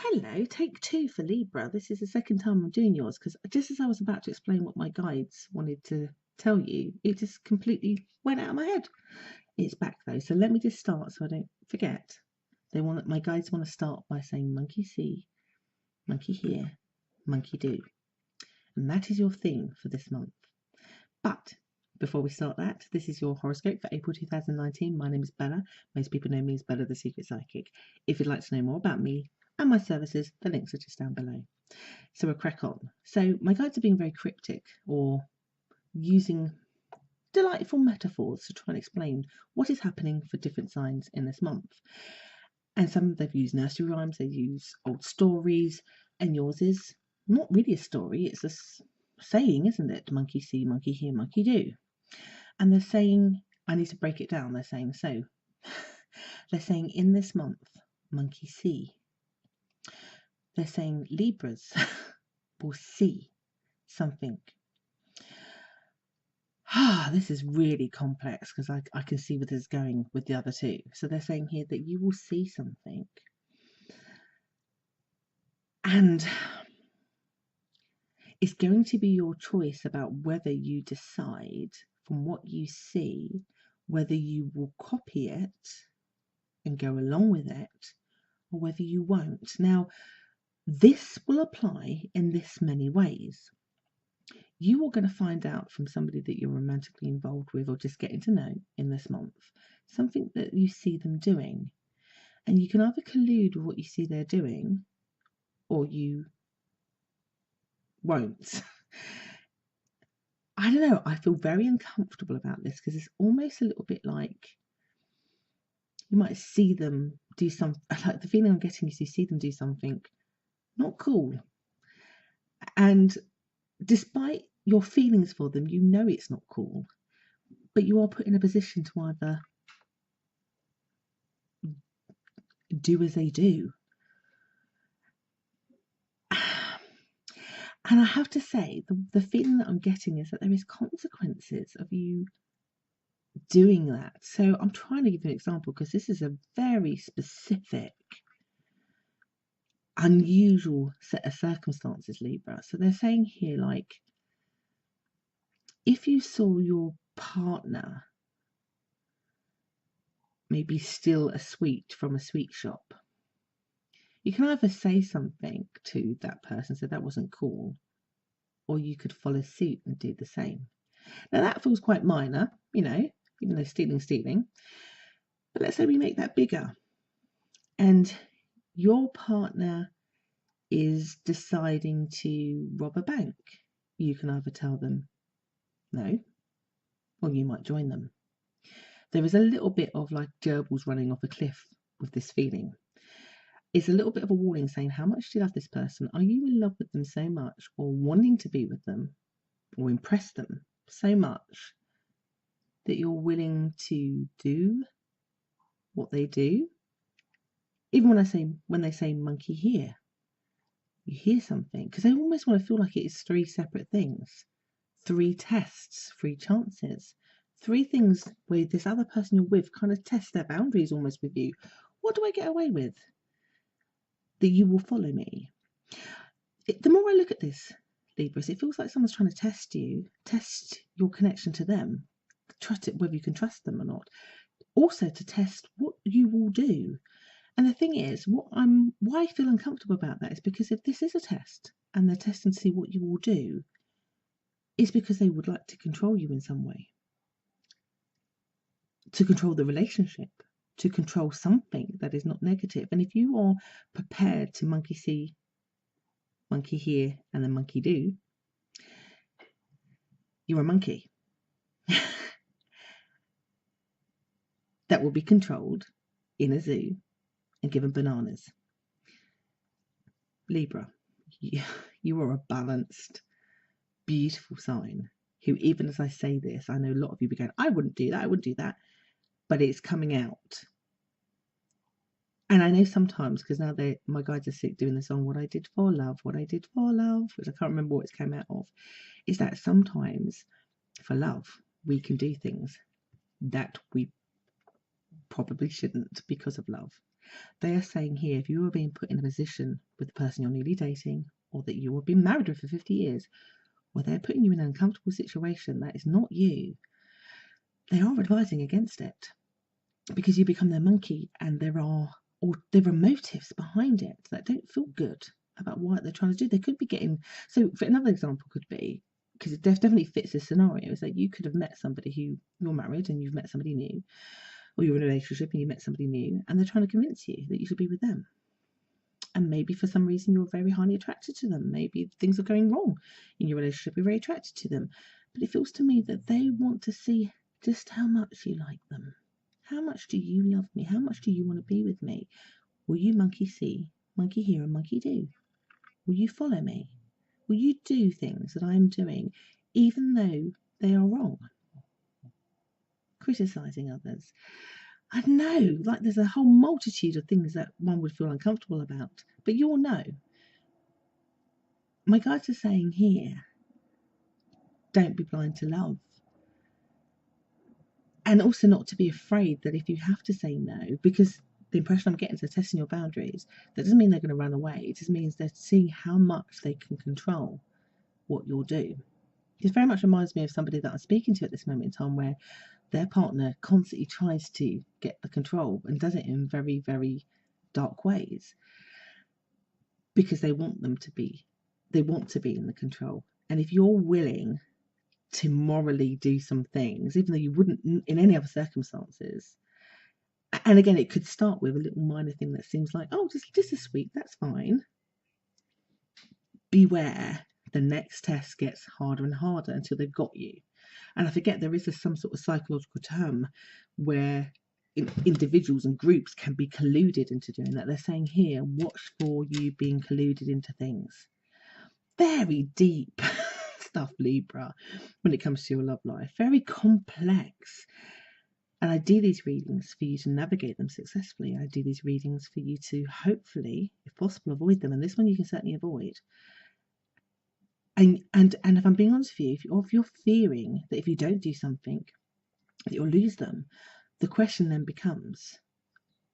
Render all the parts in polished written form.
Hello, take two for Libra. This is the second time I'm doing yours because just as I was about to explain what my guides wanted to tell you, it just completely went out of my head. It's back though, so let me just start so I don't forget. My guides want to start by saying monkey see, monkey hear, monkey do. And that is your theme for this month. But before we start that, this is your horoscope for April 2019. My name is Bella. Most people know me as Bella the Secret Psychic. If you'd like to know more about me and my services, the links are just down below. So we'll crack on. So my guides are being very cryptic or using delightful metaphors to try and explain what is happening for different signs in this month. And some they've used nursery rhymes, they use old stories, and yours is not really a story, it's a saying, isn't it? Monkey see, monkey hear, monkey do. And they're saying, I need to break it down. They're saying, they're saying in this month, monkey see. They're saying Libras will see something. This is really complex because I can see where this is going with the other two. So they're saying here that you will see something. And it's going to be your choice about whether you decide from what you see, whether you will copy it and go along with it, or whether you won't. Now, this will apply in this many ways. You are going to find out from somebody that you're romantically involved with or just getting to know in this month, something that you see them doing. And you can either collude with what you see they're doing, or you won't. I don't know, I feel very uncomfortable about this because it's almost a little bit like you might see them do something, like the feeling I'm getting is you see them do something not cool. And despite your feelings for them, you know it's not cool, but you are put in a position to either do as they do. And I have to say, the feeling that I'm getting is that there is consequences of you doing that. So I'm trying to give you an example because this is a very specific, unusual set of circumstances, Libra. So they're saying here, like, if you saw your partner maybe steal a sweet from a sweet shop, you can either say something to that person, so that wasn't cool, or you could follow suit and do the same. Now that feels quite minor, you know, even though stealing. But let's say we make that bigger. And your partner is deciding to rob a bank. You can either tell them no, or you might join them. There is a little bit of like gerbils running off a cliff with this feeling. It's a little bit of a warning saying, how much do you love this person? Are you in love with them so much, or wanting to be with them, or impress them so much that you're willing to do what they do? Even when they say monkey hear, you hear something, because they almost want to feel like it is three separate things, 3 tests, 3 chances, 3 things where this other person you're with kind of tests their boundaries almost with you. What do I get away with? That you will follow me. The more I look at this, Libras, it feels like someone's trying to test you, test your connection to them, trust it, whether you can trust them or not. Also to test what you will do. And the thing is, why I feel uncomfortable about that is because if this is a test and they're testing to see what you will do, it's because they would like to control you in some way. To control the relationship, to control something that is not negative. And if you are prepared to monkey see, monkey hear, and then monkey do, you're a monkey that will be controlled in a zoo and given bananas. Libra, you are a balanced, beautiful sign who, even as I say this, I know a lot of you be going, I wouldn't do that, but it's coming out. And I know sometimes, because now my guides are sick doing the song What I Did for Love, which I can't remember what it's came out of, is that sometimes for love we can do things that we probably shouldn't because of love. They are saying here, if you are being put in a position with the person you're newly dating, or that you have been married with for 50 years, where they're putting you in an uncomfortable situation that is not you, they are advising against it, because you become their monkey, and there are motives behind it that don't feel good about what they're trying to do. They could be getting, so for another example could be, because it definitely fits this scenario, is that you could have met somebody who, you're married and you've met somebody new, or you're in a relationship and you met somebody new, and they're trying to convince you that you should be with them. And maybe for some reason you're very highly attracted to them. Maybe things are going wrong in your relationship, you're very attracted to them. But it feels to me that they want to see just how much you like them. How much do you love me? How much do you want to be with me? Will you monkey see, monkey hear, and monkey do? Will you follow me? Will you do things that I'm doing, even though they are wrong? Criticising others. I know, like there's a whole multitude of things that one would feel uncomfortable about, but you'll know. My guides are saying here, don't be blind to love. And also not to be afraid that if you have to say no, because the impression I'm getting is they're testing your boundaries, that doesn't mean they're going to run away. It just means they're seeing how much they can control what you'll do. It very much reminds me of somebody that I'm speaking to at this moment in time, where their partner constantly tries to get the control and does it in very, very dark ways, because they want to be in the control. And if you're willing to morally do some things, even though you wouldn't in any other circumstances, and again, it could start with a little minor thing that seems like, oh, just a sweet, that's fine. Beware, the next test gets harder and harder until they've got you. And I forget, there is some sort of psychological term where individuals and groups can be colluded into doing that. They're saying here, watch for you being colluded into things. Very deep stuff, Libra, when it comes to your love life. Very complex. And I do these readings for you to navigate them successfully. I do these readings for you to hopefully, if possible, avoid them. And this one you can certainly avoid. And if I'm being honest with you, if you're fearing that if you don't do something, that you'll lose them, the question then becomes,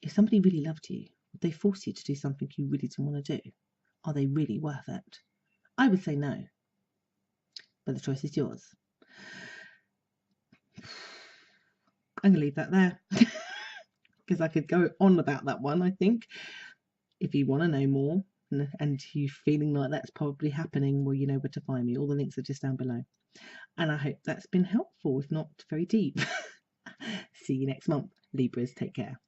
if somebody really loved you, would they force you to do something you really didn't want to do? Are they really worth it? I would say no, but the choice is yours. I'm going to leave that there because I could go on about that one, I think. If you want to know more and you're feeling like that's probably happening, well, you know where to find me. All the links are just down below. And I hope that's been helpful, if not very deep. See you next month, Libras. Take care.